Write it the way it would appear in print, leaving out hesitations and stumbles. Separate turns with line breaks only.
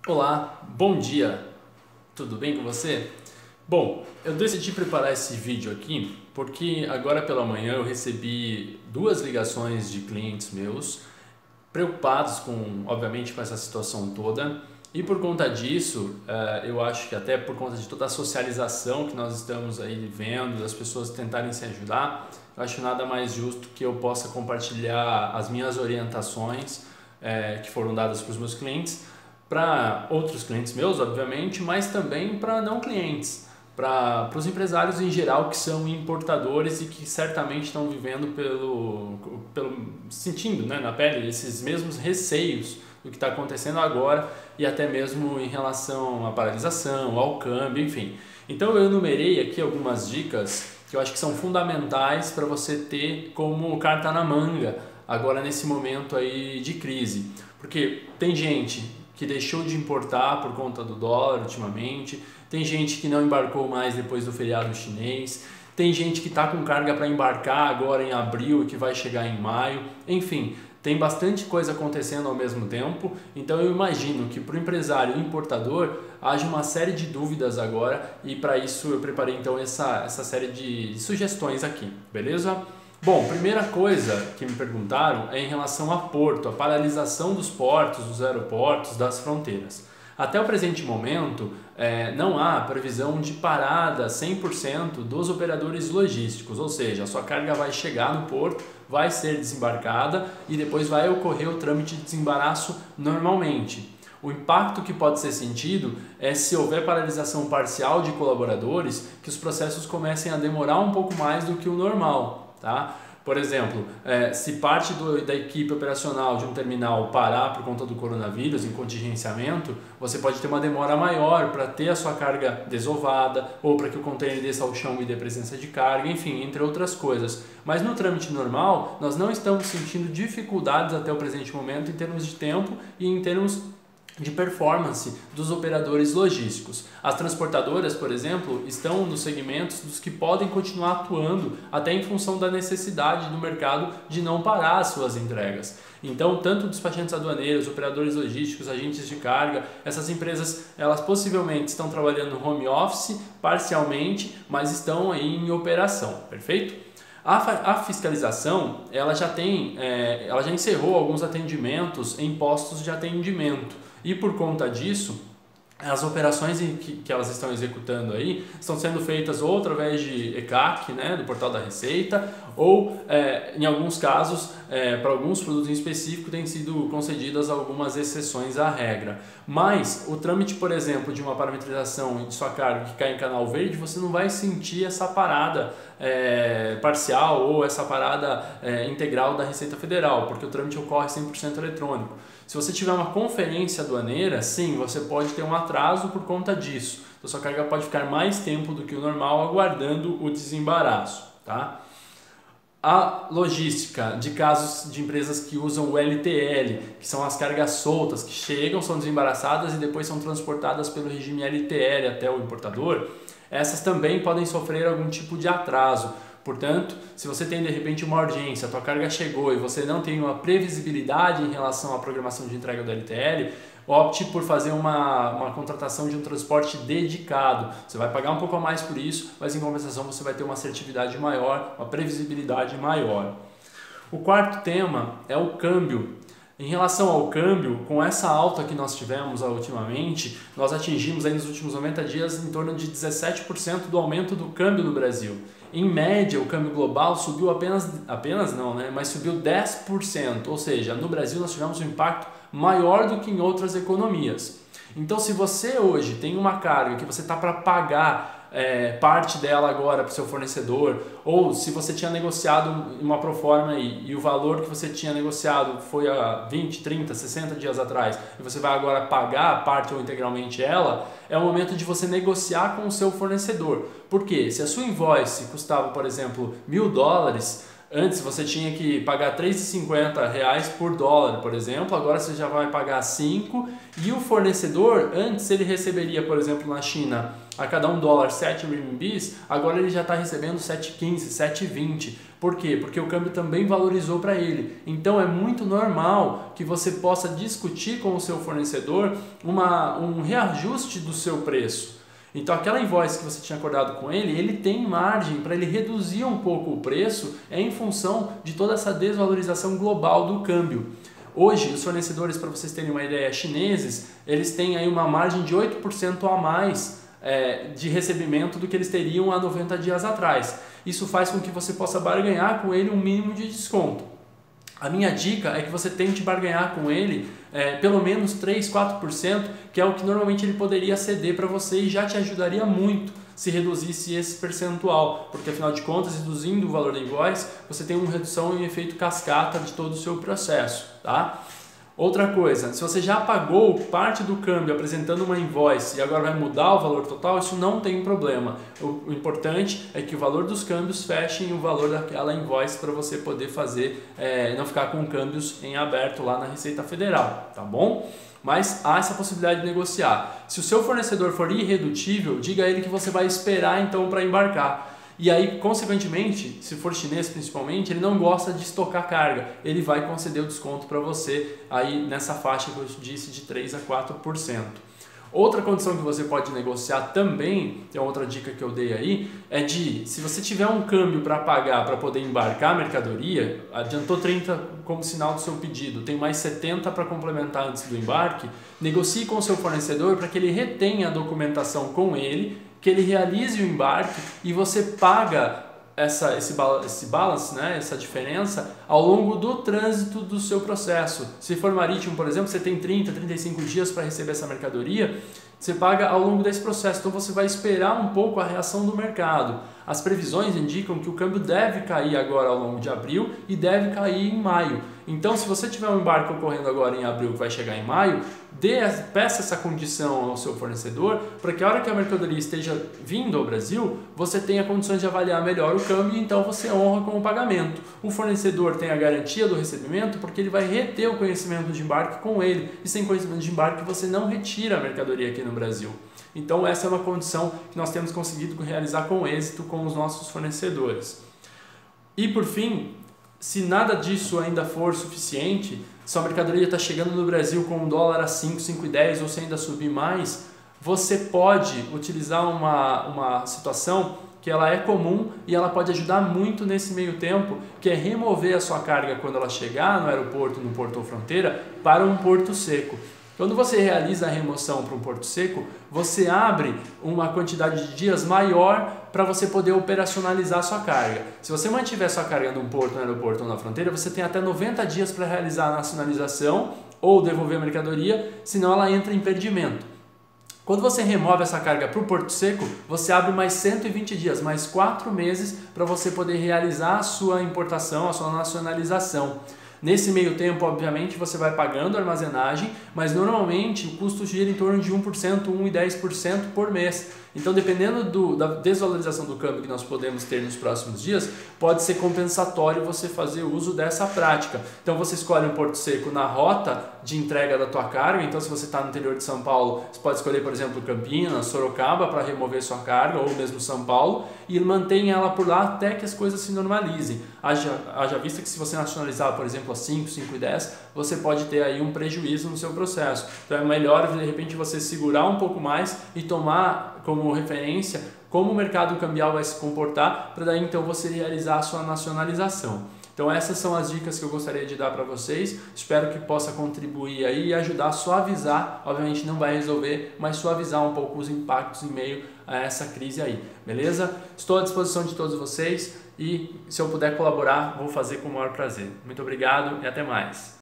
Olá, bom dia, tudo bem com você? Bom, eu decidi preparar esse vídeo aqui porque agora pela manhã eu recebi duas ligações de clientes meus preocupados obviamente, com essa situação toda, e por conta disso, eu acho que até por conta de toda a socialização que nós estamos aí vivendo, das pessoas tentarem se ajudar, eu acho nada mais justo que eu possa compartilhar as minhas orientações que foram dadas para os meus clientes, para outros clientes meus, obviamente, mas também para não clientes, para os empresários em geral que são importadores e que certamente estão vivendo sentindo, né, na pele esses mesmos receios do que está acontecendo agora e até mesmo em relação à paralisação, ao câmbio, enfim. Então eu enumerei aqui algumas dicas que eu acho que são fundamentais para você ter como carta na manga agora nesse momento aí de crise, porque tem gente que deixou de importar por conta do dólar ultimamente, tem gente que não embarcou mais depois do feriado chinês, tem gente que está com carga para embarcar agora em abril e que vai chegar em maio, enfim, tem bastante coisa acontecendo ao mesmo tempo, então eu imagino que para o empresário importador haja uma série de dúvidas agora e para isso eu preparei então essa série de sugestões aqui, beleza? Bom, primeira coisa que me perguntaram é em relação a porto, a paralisação dos portos, dos aeroportos, das fronteiras. Até o presente momento, não há previsão de parada 100% dos operadores logísticos, ou seja, a sua carga vai chegar no porto, vai ser desembarcada e depois vai ocorrer o trâmite de desembaraço normalmente. O impacto que pode ser sentido é se houver paralisação parcial de colaboradores, que os processos comecem a demorar um pouco mais do que o normal. Tá? Por exemplo, se parte da equipe operacional de um terminal parar por conta do coronavírus, em contingenciamento, você pode ter uma demora maior para ter a sua carga desovada ou para que o container desça ao chão e dê presença de carga, enfim, entre outras coisas. Mas no trâmite normal, nós não estamos sentindo dificuldades até o presente momento em termos de tempo e em termos de performance dos operadores logísticos. As transportadoras, por exemplo, estão nos segmentos dos que podem continuar atuando até em função da necessidade do mercado de não parar as suas entregas. Então, tanto despachantes aduaneiros, operadores logísticos, agentes de carga, essas empresas, elas possivelmente estão trabalhando no home office parcialmente, mas estão aí em operação, perfeito? A fiscalização, ela já encerrou alguns atendimentos em postos de atendimento. E por conta disso, as operações que elas estão executando aí estão sendo feitas ou através de ECAC, né, do portal da Receita, ou em alguns casos, para alguns produtos em específico, têm sido concedidas algumas exceções à regra. Mas o trâmite, por exemplo, de uma parametrização de sua carga que cai em canal verde, você não vai sentir essa parada parcial ou essa parada integral da Receita Federal, porque o trâmite ocorre 100% eletrônico. Se você tiver uma conferência aduaneira, sim, você pode ter um atraso por conta disso. Então, sua carga pode ficar mais tempo do que o normal aguardando o desembaraço. Tá? A logística de casos de empresas que usam o LTL, que são as cargas soltas, que chegam, são desembaraçadas e depois são transportadas pelo regime LTL até o importador, essas também podem sofrer algum tipo de atraso. Portanto, se você tem de repente uma urgência, a tua carga chegou e você não tem uma previsibilidade em relação à programação de entrega do LTL, opte por fazer uma contratação de um transporte dedicado. Você vai pagar um pouco a mais por isso, mas em compensação você vai ter uma assertividade maior, uma previsibilidade maior. O quarto tema é o câmbio. Em relação ao câmbio, com essa alta que nós tivemos ultimamente, nós atingimos aí nos últimos 90 dias em torno de 17% do aumento do câmbio no Brasil. Em média, o câmbio global subiu mas subiu 10%, ou seja, no Brasil nós tivemos um impacto maior do que em outras economias. Então, se você hoje tem uma carga que você está para pagar parte dela agora para o seu fornecedor, ou se você tinha negociado uma proforma e o valor que você tinha negociado foi há 20, 30, 60 dias atrás, e você vai agora pagar a parte ou integralmente ela, é o momento de você negociar com o seu fornecedor. Por quê? Se a sua invoice custava, por exemplo, $1.000, Antes você tinha que pagar R$ 3,50 por dólar, por exemplo, agora você já vai pagar 5, e o fornecedor, antes ele receberia, por exemplo, na China, a cada $1 7 renminbis, agora ele já está recebendo 7,15, 7,20. Por quê? Porque o câmbio também valorizou para ele. Então é muito normal que você possa discutir com o seu fornecedor um reajuste do seu preço. Então aquela invoice que você tinha acordado com ele tem margem para ele reduzir um pouco o preço em função de toda essa desvalorização global do câmbio. Hoje, os fornecedores, para vocês terem uma ideia, chineses, eles têm aí uma margem de 8% a mais de recebimento do que eles teriam há 90 dias atrás. Isso faz com que você possa barganhar com ele um mínimo de desconto. A minha dica é que você tente barganhar com ele pelo menos 3, 4%, que é o que normalmente ele poderia ceder para você, e já te ajudaria muito se reduzisse esse percentual, porque afinal de contas, reduzindo o valor da invoice, você tem uma redução em efeito cascata de todo o seu processo, tá? Outra coisa, se você já pagou parte do câmbio apresentando uma invoice e agora vai mudar o valor total, isso não tem problema. O importante é que o valor dos câmbios feche o valor daquela invoice para você poder fazer, não ficar com câmbios em aberto lá na Receita Federal, tá bom? Mas há essa possibilidade de negociar. Se o seu fornecedor for irredutível, diga a ele que você vai esperar então para embarcar. E aí, consequentemente, se for chinês principalmente, ele não gosta de estocar carga. Ele vai conceder o desconto para você aí nessa faixa que eu disse de 3 a 4%. Outra condição que você pode negociar também, tem outra dica que eu dei aí, é se você tiver um câmbio para pagar para poder embarcar a mercadoria, adiantou 30 como sinal do seu pedido, tem mais 70 para complementar antes do embarque, negocie com o seu fornecedor para que ele retenha a documentação com ele, que ele realize o embarque e você paga esse balance, né, essa diferença ao longo do trânsito do seu processo. Se for marítimo, por exemplo, você tem 30, 35 dias para receber essa mercadoria, você paga ao longo desse processo. Então você vai esperar um pouco a reação do mercado. As previsões indicam que o câmbio deve cair agora ao longo de abril e deve cair em maio. Então, se você tiver um embarque ocorrendo agora em abril que vai chegar em maio, peça essa condição ao seu fornecedor para que a hora que a mercadoria esteja vindo ao Brasil, você tenha condições de avaliar melhor o câmbio e então você honra com o pagamento. O fornecedor tem a garantia do recebimento porque ele vai reter o conhecimento de embarque com ele, e sem conhecimento de embarque você não retira a mercadoria aqui no Brasil. Então essa é uma condição que nós temos conseguido realizar com êxito com os nossos fornecedores. E por fim, se nada disso ainda for suficiente, se a mercadoria está chegando no Brasil com $1 a 5, 5,10 ou se ainda subir mais, você pode utilizar uma situação que ela é comum e ela pode ajudar muito nesse meio tempo, que é remover a sua carga quando ela chegar no aeroporto, no porto ou fronteira, para um porto seco. Quando você realiza a remoção para um porto seco, você abre uma quantidade de dias maior para você poder operacionalizar a sua carga. Se você mantiver sua carga num porto, no aeroporto ou na fronteira, você tem até 90 dias para realizar a nacionalização ou devolver a mercadoria, senão ela entra em perdimento. Quando você remove essa carga para o porto seco, você abre mais 120 dias, mais 4 meses para você poder realizar a sua importação, a sua nacionalização. Nesse meio tempo, obviamente, você vai pagando a armazenagem, mas normalmente o custo gira em torno de 1%, 1,10% por mês. Então, dependendo da desvalorização do câmbio que nós podemos ter nos próximos dias, pode ser compensatório você fazer uso dessa prática. Então, você escolhe um porto seco na rota de entrega da tua carga. Então, se você está no interior de São Paulo, você pode escolher, por exemplo, Campinas, Sorocaba para remover sua carga, ou mesmo São Paulo, e mantém ela por lá até que as coisas se normalizem. Haja vista que se você nacionalizar, por exemplo, a 5, 5,10, você pode ter aí um prejuízo no seu processo. Então, é melhor, de repente, você segurar um pouco mais e tomar como referência como o mercado cambial vai se comportar, para daí então você realizar a sua nacionalização. Então essas são as dicas que eu gostaria de dar para vocês, espero que possa contribuir aí e ajudar a suavizar, obviamente não vai resolver, mas suavizar um pouco os impactos em meio a essa crise aí, beleza? Estou à disposição de todos vocês e se eu puder colaborar, vou fazer com o maior prazer. Muito obrigado e até mais!